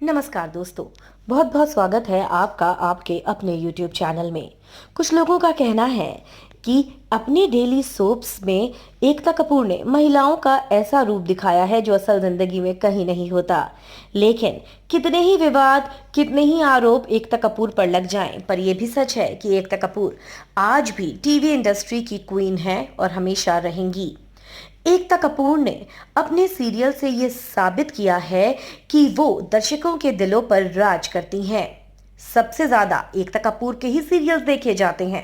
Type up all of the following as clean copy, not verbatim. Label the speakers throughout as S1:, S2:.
S1: नमस्कार दोस्तों। बहुत बहुत स्वागत है आपका आपके अपने YouTube चैनल में। कुछ लोगों का कहना है कि अपने डेली सोप्स में एकता कपूर ने महिलाओं का ऐसा रूप दिखाया है जो असल जिंदगी में कहीं नहीं होता। लेकिन कितने ही विवाद, कितने ही आरोप एकता कपूर पर लग जाएं, पर यह भी सच है कि एकता कपूर आज भी टीवी इंडस्ट्री की क्वीन है और हमेशा रहेंगी। एकता कपूर ने अपने सीरियल से ये साबित किया है कि वो दर्शकों के दिलों पर राज करती हैं। सबसे ज्यादा एकता कपूर के ही सीरियल्स देखे जाते हैं।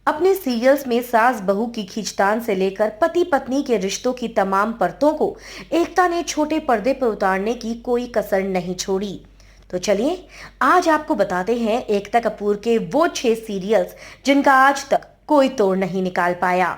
S1: अपने सीरियल्स में सास बहू की खींचतान से लेकर पति पत्नी के रिश्तों की तमाम परतों को एकता ने छोटे पर्दे पर उतारने की कोई कसर नहीं छोड़ी। तो चलिए आज आपको बताते हैं एकता कपूर के वो 6 सीरियल्स जिनका आज तक कोई तोड़ नहीं निकाल पाया।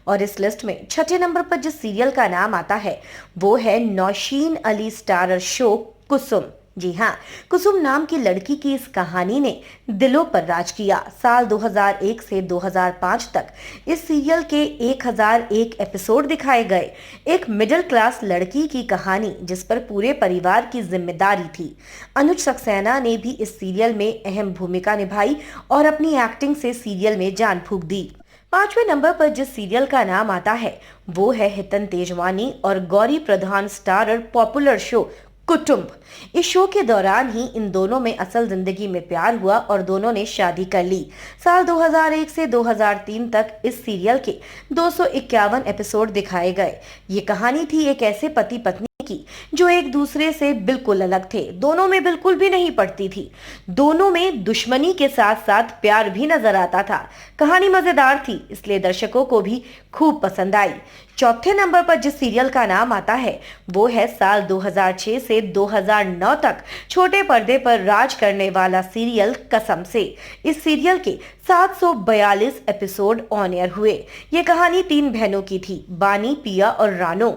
S1: और इस लिस्ट में छठे नंबर पर जिस सीरियल का नाम आता है वो है नौशीन अली स्टारर शो कुसुम। जी हाँ, कुसुम नाम की लड़की की इस कहानी ने दिलों पर राज किया। साल 2001 से 2005 तक इस सीरियल के 1001 एपिसोड दिखाए गए। एक मिडिल क्लास लड़की की कहानी जिस पर पूरे परिवार की जिम्मेदारी थी। अनुज सक्सेना ने भी इस सीरियल में अहम भूमिका निभाई और अपनी एक्टिंग से सीरियल में जान फूंक दी। 5वें नंबर पर जिस सीरियल का नाम आता है वो है हितन तेजवानी और गौरी प्रधान स्टारर पॉपुलर शो कुटुंब। इस शो के दौरान ही इन दोनों में असल जिंदगी में प्यार हुआ और दोनों ने शादी कर ली। साल 2001 से 2003 तक इस सीरियल के 251 एपिसोड दिखाए गए। ये कहानी थी एक ऐसे पति पत्नी की जो एक दूसरे से बिल्कुल अलग थे। दोनों में बिल्कुल भी नहीं पड़ती थी। दोनों में दुश्मनी के साथ साथ प्यार भी नजर आता था। कहानी मजेदार थी, इसलिए दर्शकों को भी खूब पसंद आई। चौथे नंबर पर जिस सीरियल का नाम आता है वो है साल 2006 से 2009 तक छोटे पर्दे पर राज करने वाला सीरियल कसम से। इस सीरियल के 742 एपिसोड ऑन एयर हुए। ये कहानी 3 बहनों की थी, बानी, पिया और रानो।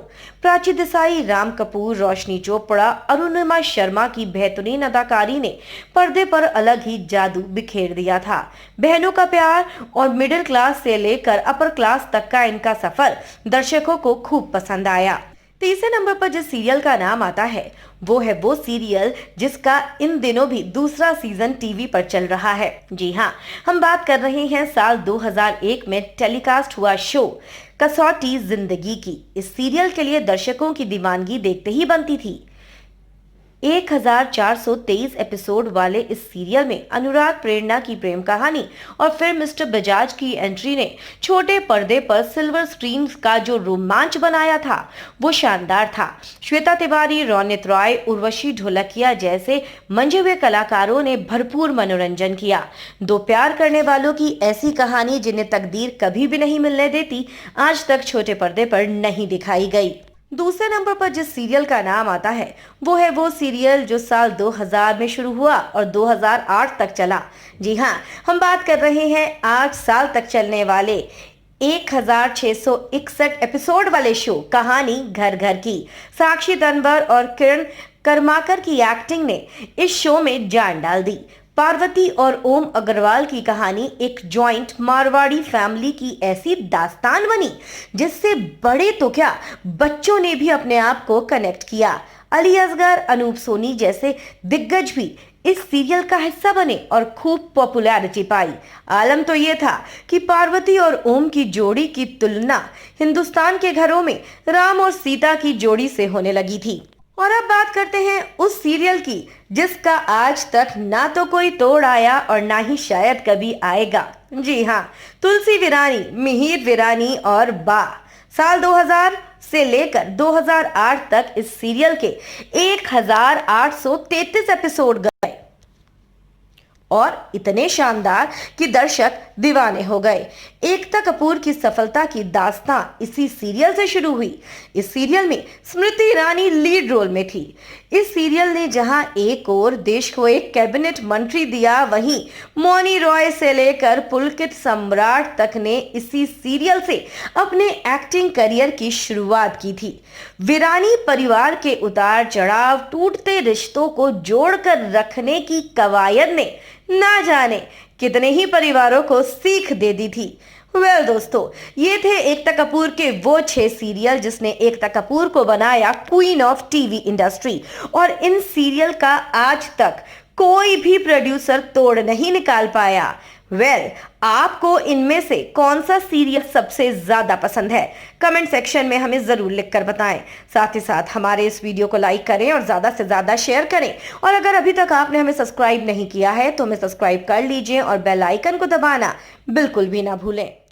S1: प्राची देसाई, राम कपूर, रोशनी चोपड़ा, अरुणिमा शर्मा की बेहतरीन अदाकारी ने पर्दे पर अलग ही जादू बिखेर दिया था। बहनों का प्यार और मिडिल क्लास से लेकर अपर क्लास तक का इनका सफर दर्शकों को खूब पसंद आया। तीसरे नंबर पर जिस सीरियल का नाम आता है वो सीरियल जिसका इन दिनों भी दूसरा सीजन टीवी पर चल रहा है। जी हाँ, हम बात कर रहे हैं साल 2001 में टेलीकास्ट हुआ शो कसौटी जिंदगी की। इस सीरियल के लिए दर्शकों की दीवानगी देखते ही बनती थी। 1423 एपिसोड वाले इस सीरियल में अनुराग प्रेरणा की प्रेम कहानी और फिर मिस्टर बजाज की एंट्री ने छोटे पर्दे पर सिल्वर स्क्रीन का जो रोमांच बनाया था वो शानदार था। श्वेता तिवारी, रोनित रॉय, उर्वशी ढोलकिया जैसे मंझे हुए कलाकारों ने भरपूर मनोरंजन किया। दो प्यार करने वालों की ऐसी कहानी जिन्हें तकदीर कभी भी नहीं मिलने देती, आज तक छोटे पर्दे पर नहीं दिखाई गई। दूसरे नंबर पर जिस सीरियल का नाम आता है वो सीरियल जो साल 2000 में शुरू हुआ और 2008 तक चला। जी हाँ, हम बात कर रहे हैं 8 साल तक चलने वाले 1661 एपिसोड वाले शो कहानी घर घर की। साक्षी तन्वर और किरण कर्माकर की एक्टिंग ने इस शो में जान डाल दी। पार्वती और ओम अग्रवाल की कहानी एक जॉइंट मारवाड़ी फैमिली की ऐसी दास्तान बनी जिससे बड़े तो क्या, बच्चों ने भी अपने आप को कनेक्ट किया। अली असगर, अनूप सोनी जैसे दिग्गज भी इस सीरियल का हिस्सा बने और खूब पॉपुलैरिटी पाई। आलम तो ये था कि पार्वती और ओम की जोड़ी की तुलना हिंदुस्तान के घरों में राम और सीता की जोड़ी से होने लगी थी। और अब बात करते हैं उस सीरियल की जिसका आज तक ना तो कोई तोड़ आया और ना ही शायद कभी आएगा। जी हाँ, तुलसी वीरानी, मिहिर वीरानी और बा। साल 2000 से लेकर 2008 तक इस सीरियल के 1833 एपिसोड गए और इतने शानदार कि दर्शक दीवाने हो गए। एकता कपूर की सफलता की दास्तां इसी सीरियल से शुरू हुई। इस सीरियल में स्मृति ईरानी लीड रोल में थी। इस सीरियल ने जहां एक और देश को एक कैबिनेट मंत्री दिया, वहीं मौनी रॉय से लेकर पुलकित सम्राट तक ने इसी सीरियल से अपने एक्टिंग करियर की शुरुआत की थी। वीरानी परिवार के उतार चढ़ाव, टूटते रिश्तों को जोड़कर रखने की कवायद ने ना जाने कितने ही परिवारों को सीख दे दी थी। दोस्तों, ये थे एकता कपूर के वो 6 सीरियल जिसने एकता कपूर को बनाया क्वीन ऑफ टीवी इंडस्ट्री। और इन सीरियल का आज तक कोई भी प्रोड्यूसर तोड़ नहीं निकाल पाया। आपको इनमें से कौन सा सीरियल सबसे ज्यादा पसंद है? कमेंट सेक्शन में हमें जरूर लिखकर बताएं। साथ ही साथ हमारे इस वीडियो को लाइक करें और ज्यादा से ज्यादा शेयर करें। और अगर अभी तक आपने हमें सब्सक्राइब नहीं किया है तो हमें सब्सक्राइब कर लीजिए और बेल आइकन को दबाना बिल्कुल भी ना भूलें।